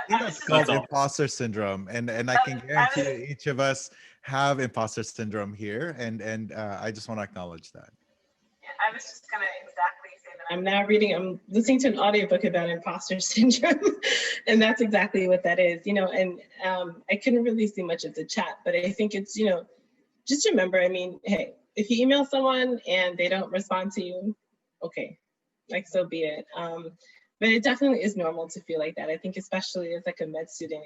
That's called imposter syndrome, and I can guarantee you each of us have imposter syndrome here, and I just want to acknowledge that. Yeah, I was just gonna exactly say that. I'm listening to an audiobook about imposter syndrome, and that's exactly what that is. And I couldn't really see much of the chat, but I think it's just remember. I mean, hey, if you email someone and they don't respond to you, okay, like so be it. But it definitely is normal to feel like that. I think especially as like a med student,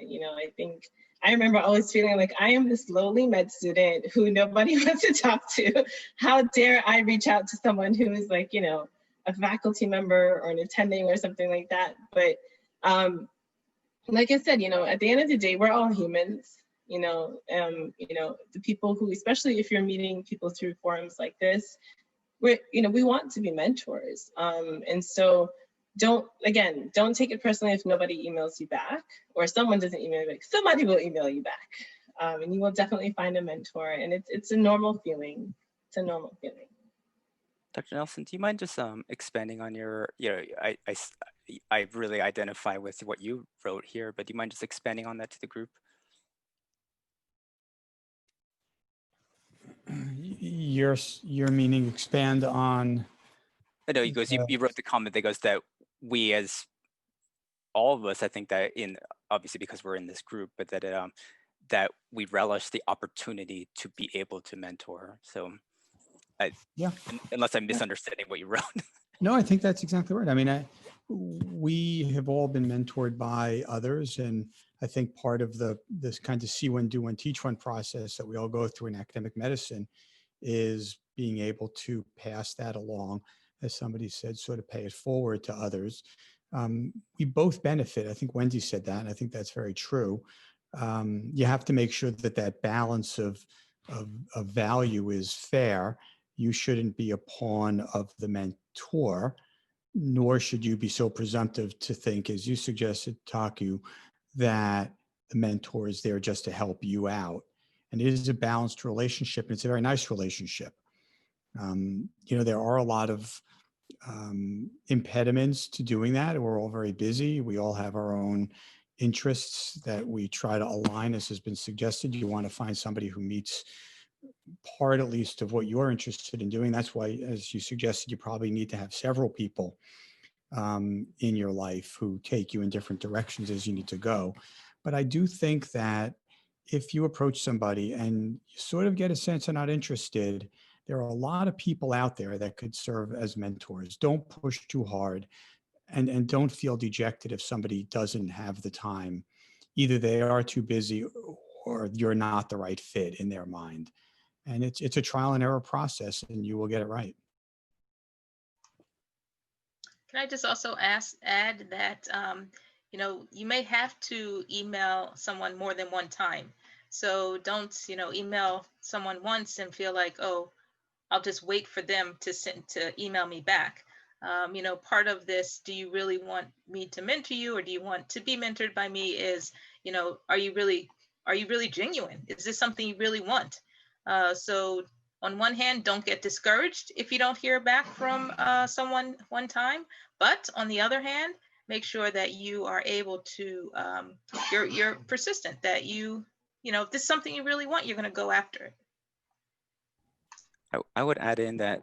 I remember always feeling like I am this lowly med student who nobody wants to talk to. How dare I reach out to someone who is like, a faculty member or an attending or something like that. But like I said, at the end of the day, we're all humans. The people who, especially if you're meeting people through forums like this, we want to be mentors. And so don't take it personally if nobody emails you back or someone doesn't email you back. Somebody will email you back, and you will definitely find a mentor. And it's a normal feeling. It's a normal feeling. Dr. Nelson, do you mind just expanding on your, I really identify with what you wrote here, but do you mind just expanding on that to the group? Your meaning expand on? No, he goes, you wrote the comment that goes that we, as all of us, I think that obviously because we're in this group, but that that we relish the opportunity to be able to mentor. So yeah, unless I'm misunderstanding what you wrote. No, I think that's exactly right. I mean, we have all been mentored by others, and I think part of this kind of see one, do one, teach one process that we all go through in academic medicine is being able to pass that along, as somebody said, sort of pay it forward to others. We both benefit. I think Wendy said that, and I think that's very true. You have to make sure that balance of value is fair. You shouldn't be a pawn of the mentor, nor should you be so presumptive to think, as you suggested, Taku, that the mentor is there just to help you out. And it is a balanced relationship, and it's a very nice relationship. There are a lot of impediments to doing that. We're all very busy. We all have our own interests that we try to align, as has been suggested. You want to find somebody who meets part, at least, of what you're interested in doing. That's why, as you suggested, you probably need to have several people in your life who take you in different directions as you need to go. But I do think that if you approach somebody and you sort of get a sense they're not interested, there are a lot of people out there that could serve as mentors. Don't push too hard, and don't feel dejected if somebody doesn't have the time. Either they are too busy or you're not the right fit in their mind. And it's a trial and error process, and you will get it right. Can I just also add that, you may have to email someone more than one time. So don't, email someone once and feel like, oh, I'll just wait for them to email me back. Part of this, do you really want me to mentor you, or do you want to be mentored by me, is, are you really genuine? Is this something you really want? So on one hand, don't get discouraged if you don't hear back from someone one time, but on the other hand, make sure that you are able to, you're persistent, that if this is something you really want, you're going to go after it. I would add in that,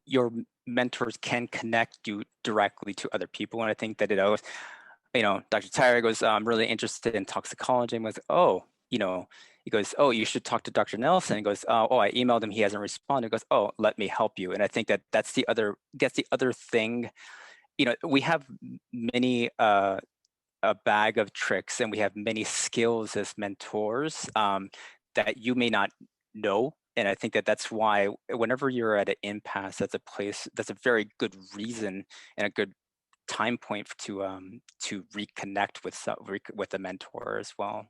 your mentors can connect you directly to other people. And I think that it always, Dr. Taira goes, I'm really interested in toxicology, and was, he goes, oh, you should talk to Dr. Nelson. He goes, oh, I emailed him, he hasn't responded. He goes, oh, let me help you. And I think that's the other thing. We have many a bag of tricks, and we have many skills as mentors that you may not know. And I think that that's why whenever you're at an impasse, that's a place, that's a very good reason and a good time point to reconnect with a mentor as well.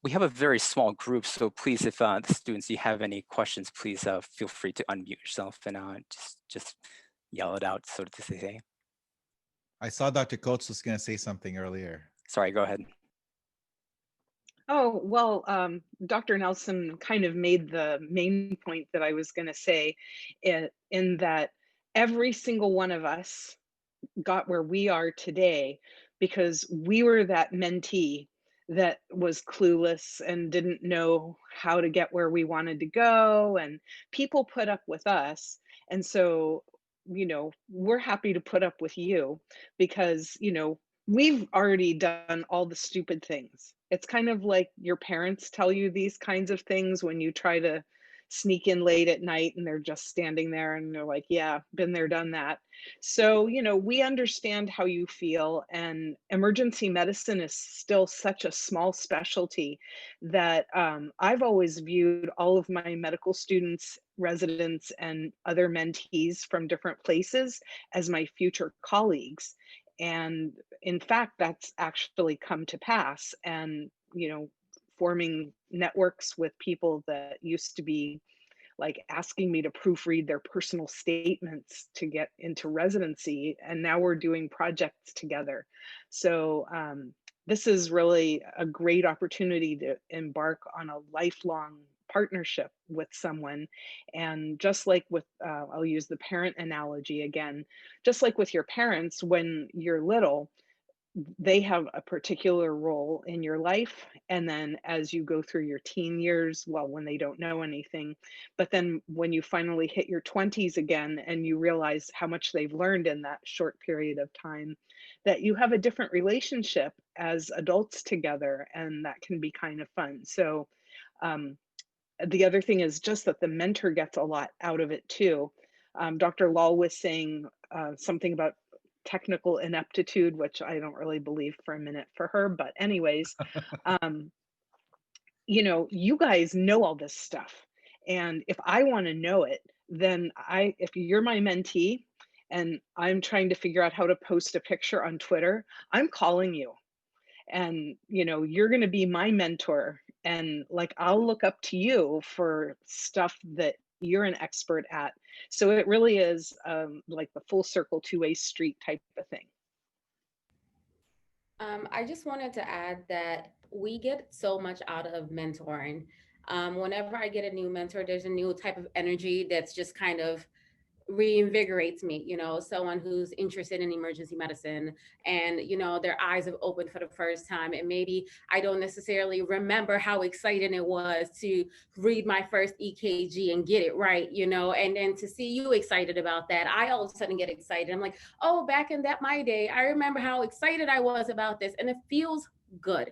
We have a very small group, so please, if the students, you have any questions, please feel free to unmute yourself and just yell it out, so to say. I saw Dr. Coates was going to say something earlier. Sorry, go ahead. Oh, well, Dr. Nelson kind of made the main point that I was going to say in that every single one of us got where we are today because we were that mentee that was clueless and didn't know how to get where we wanted to go, and people put up with us. And so, you know, we're happy to put up with you because, you know, we've already done all the stupid things. It's kind of like your parents tell you these kinds of things when you try to sneak in late at night and they're just standing there and they're like, yeah, been there, done that. So, you know, we understand how you feel, and emergency medicine is still such a small specialty that I've always viewed all of my medical students, residents, and other mentees from different places as my future colleagues. And in fact, that's actually come to pass. And, you know, forming networks with people that used to be like asking me to proofread their personal statements to get into residency. And now we're doing projects together. So this is really a great opportunity to embark on a lifelong partnership with someone. And just like with, I'll use the parent analogy again, just like with your parents, when you're little, they have a particular role in your life. And then as you go through your teen years, well, when they don't know anything, but then when you finally hit your 20s again, and you realize how much they've learned in that short period of time, that you have a different relationship as adults together, and that can be kind of fun. So the other thing is just that the mentor gets a lot out of it too. Dr. Lall was saying something about technical ineptitude, which I don't really believe for a minute for her, but anyways, you know, you guys know all this stuff. And if I want to know it, then if you're my mentee and I'm trying to figure out how to post a picture on Twitter, I'm calling you. And, you know, you're going to be my mentor. And like, I'll look up to you for stuff that you're an expert at. So it really is like the full circle two-way street type of thing. I just wanted to add that we get so much out of mentoring. Whenever I get a new mentor, there's a new type of energy that's just kind of reinvigorates me, you know, someone who's interested in emergency medicine and, you know, their eyes have opened for the first time. And maybe I don't necessarily remember how exciting it was to read my first EKG and get it right, you know, and then to see you excited about that, I all of a sudden get excited. I'm like, oh, back in my day, I remember how excited I was about this, and it feels good.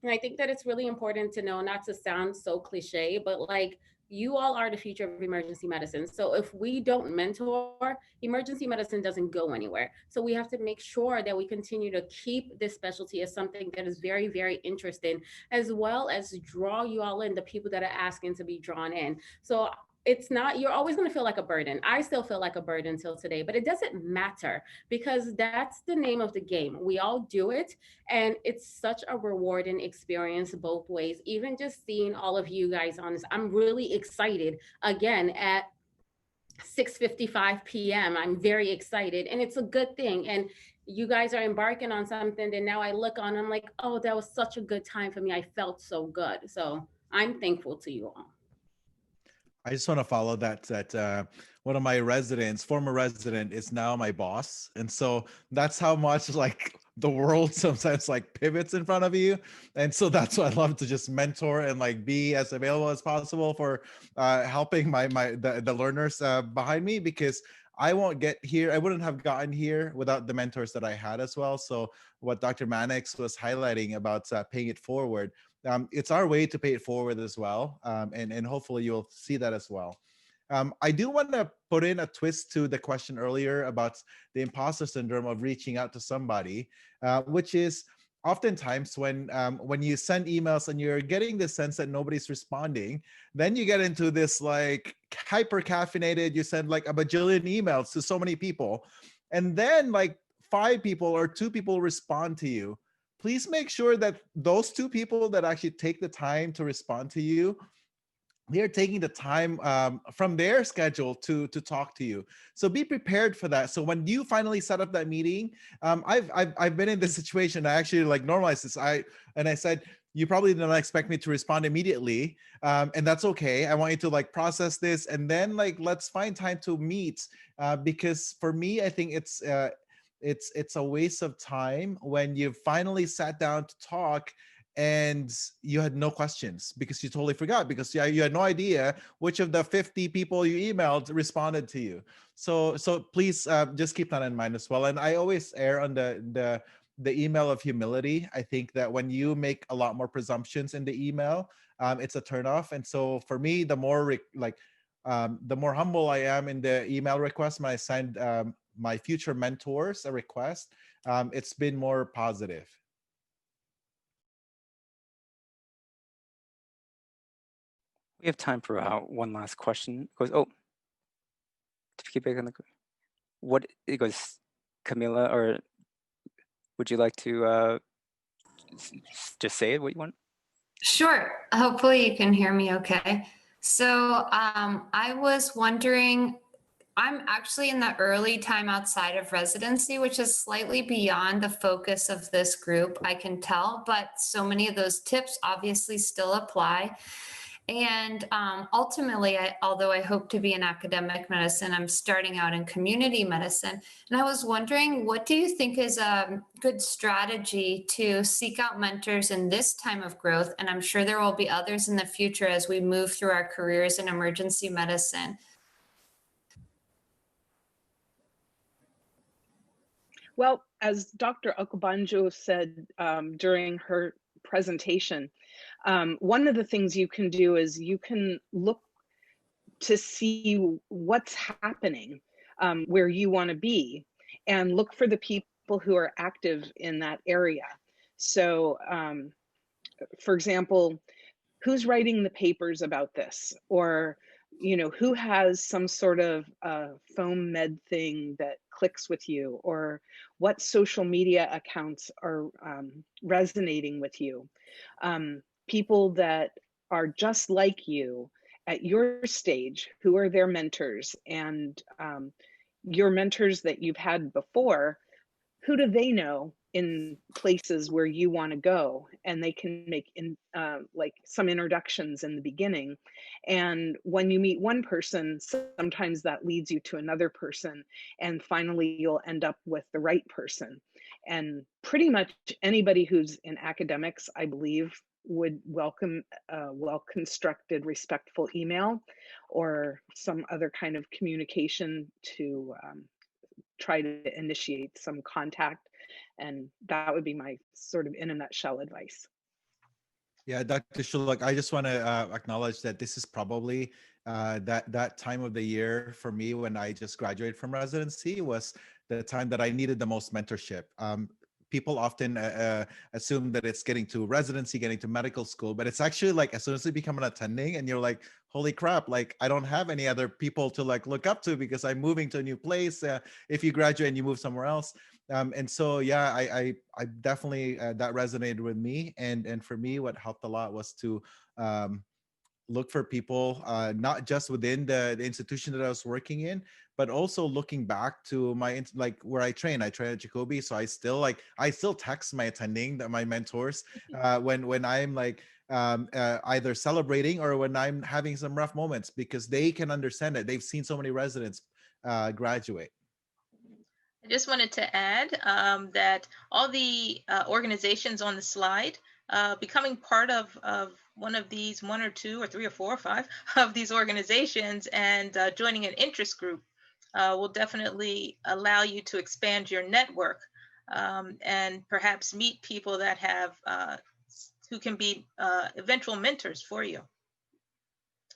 And I think that it's really important to know, not to sound so cliche, but like, you all are the future of emergency medicine. So if we don't mentor, emergency medicine doesn't go anywhere. So we have to make sure that we continue to keep this specialty as something that is very, very interesting, as well as draw you all in, the people that are asking to be drawn in. So it's not, you're always going to feel like a burden. I still feel like a burden till today, but it doesn't matter because that's the name of the game. We all do it. And it's such a rewarding experience both ways. Even just seeing all of you guys on this, I'm really excited again at 6:55 p.m. I'm very excited, and it's a good thing. And you guys are embarking on something that now I look on, I'm like, oh, that was such a good time for me. I felt so good. So I'm thankful to you all. I just want to follow that one of my residents, former resident, is now my boss. And so that's how much like the world sometimes like pivots in front of you. And so that's why I love to just mentor and like be as available as possible for helping the learners behind me, because I won't get here. I wouldn't have gotten here without the mentors that I had as well. So what Dr. Mannix was highlighting about paying it forward, it's our way to pay it forward as well. And hopefully you'll see that as well. I do want to put in a twist to the question earlier about the imposter syndrome of reaching out to somebody, which is oftentimes when you send emails and you're getting the sense that nobody's responding, then you get into this like hyper caffeinated, you send like a bajillion emails to so many people, and then like 5 people or 2 people respond to you. Please make sure that those 2 people that actually take the time to respond to you, they're taking the time from their schedule to talk to you. So be prepared for that. So when you finally set up that meeting, I've been in this situation. I actually like normalized this. I said, you probably didn't expect me to respond immediately, and that's okay. I want you to like process this, and then like let's find time to meet, because for me, I think it's a waste of time when you finally sat down to talk and you had no questions because you totally forgot, because you had no idea which of the 50 people you emailed responded to you. So please just keep that in mind as well. And I always err on the email of humility. I think that when you make a lot more presumptions in the email, it's a turnoff. And so for me, the more the more humble I am in the email request when I send my future mentors a request, it's been more positive. We have time for one last question. It goes, oh, to keep back on the, what it goes, Camila, or would you like to just say it, what you want? Sure. Hopefully you can hear me okay. So I was wondering, I'm actually in the early time outside of residency, which is slightly beyond the focus of this group, I can tell, but so many of those tips obviously still apply. And ultimately, although I hope to be in academic medicine, I'm starting out in community medicine. And I was wondering, what do you think is a good strategy to seek out mentors in this time of growth? And I'm sure there will be others in the future as we move through our careers in emergency medicine. Well, as Dr. Okubanjo said during her presentation, one of the things you can do is you can look to see what's happening where you want to be, and look for the people who are active in that area. So, for example, who's writing the papers about this, or who has some sort of foam med thing that clicks with you, or what social media accounts are resonating with you. People that are just like you at your stage, who are their mentors, and your mentors that you've had before, who do they know in places where you want to go, and they can make like some introductions in the beginning. And when you meet one person, sometimes that leads you to another person, and finally you'll end up with the right person. And pretty much anybody who's in academics, I believe, would welcome a well-constructed, respectful email or some other kind of communication to try to initiate some contact. And that would be my sort of in a nutshell advice. Yeah, Dr. Shulak, I just want to acknowledge that this is probably that time of the year for me when I just graduated from residency was the time that I needed the most mentorship. People often assume that it's getting to residency, getting to medical school, but it's actually like as soon as you become an attending and you're like, holy crap, like I don't have any other people to like look up to because I'm moving to a new place. If you graduate and you move somewhere else. And so, yeah, I definitely, that resonated with me. And for me, what helped a lot was to look for people, not just within the institution that I was working in, but also looking back to my, like where I train at Jacobi. So I still text my attending, my mentors, when I'm like, either celebrating or when I'm having some rough moments, because they can understand it. They've seen so many residents graduate. I just wanted to add that all the organizations on the slide, becoming part of one of these, 1 or 2 or 3 or 4 or 5 of these organizations, and joining an interest group will definitely allow you to expand your network and perhaps meet people that have who can be eventual mentors for you.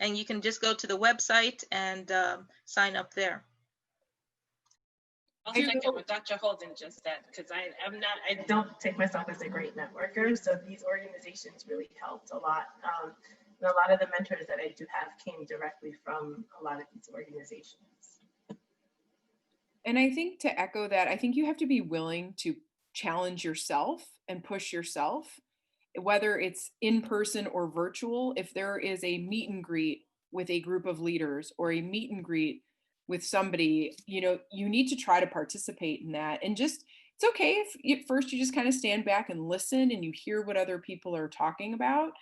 And you can just go to the website and sign up there. I'll second what Dr. Holden just said, because I don't take myself as a great networker. So these organizations really helped a lot. And a lot of the mentors that I do have came directly from a lot of these organizations. And I think to echo that, I think you have to be willing to challenge yourself and push yourself, whether it's in person or virtual. If there is a meet and greet with a group of leaders or a meet and greet with somebody, you know, you need to try to participate in that. And just, it's okay if at first you just kind of stand back and listen and you hear what other people are talking about.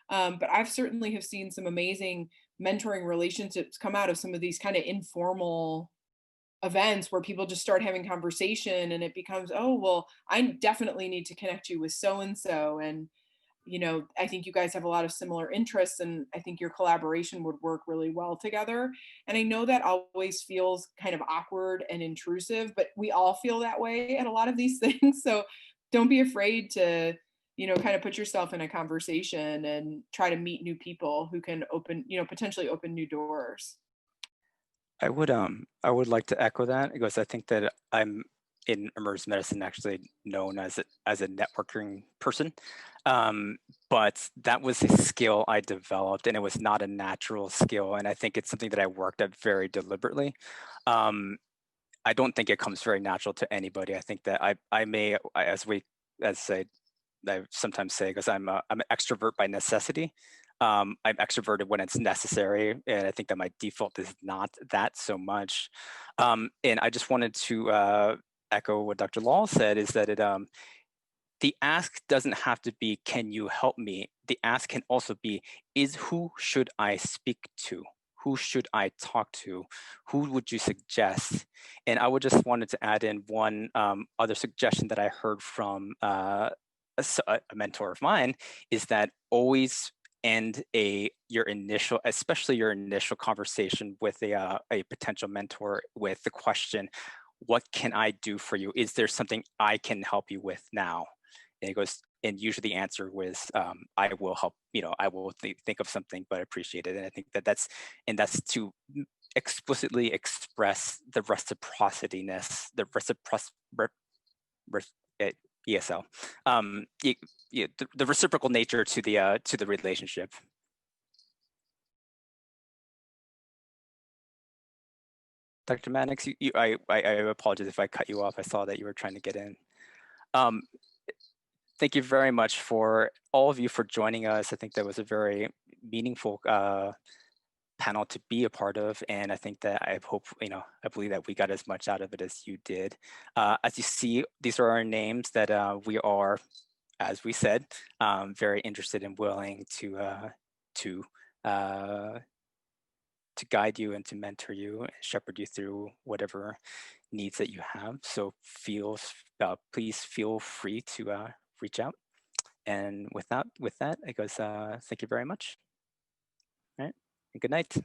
But I've certainly have seen some amazing mentoring relationships come out of some of these kind of informal events where people just start having conversation and it becomes, oh, well, I definitely need to connect you with so-and-so. And, you know, I think you guys have a lot of similar interests and I think your collaboration would work really well together. And I know that always feels kind of awkward and intrusive, but we all feel that way at a lot of these things. So don't be afraid to, you know, kind of put yourself in a conversation and try to meet new people who can open, you know, potentially open new doors. I would like to echo that because I think that I'm in emergency medicine actually known as a networking person, but that was a skill I developed and it was not a natural skill, and I think it's something that I worked at very deliberately. I don't think it comes very natural to anybody. I think that I sometimes say, because I'm an extrovert by necessity. I'm extroverted when it's necessary, and I think that my default is not that so much. And I just wanted to echo what Dr. Lall said, is that the ask doesn't have to be, can you help me? The ask can also be, who should I speak to? Who should I talk to? Who would you suggest? And I would just wanted to add in one other suggestion that I heard from a mentor of mine, is that always end especially your initial conversation with a potential mentor with the question, what can I do for you? Is there something I can help you with now? And it goes, and usually the answer was, I will help, I will think of something, but I appreciate it. And I think that's to explicitly express the reciprocityness, the ESL, the reciprocal nature to the relationship. Dr. Mannix, I apologize if I cut you off. I saw that you were trying to get in. Thank you very much for all of you for joining us. I think that was a very meaningful panel to be a part of, and I think that I believe that we got as much out of it as you did. As you see, these are our names that we are, as we said, very interested and willing to guide you and to mentor you and shepherd you through whatever needs that you have. So please feel free to reach out. And with that, it goes, thank you very much. All right, and good night.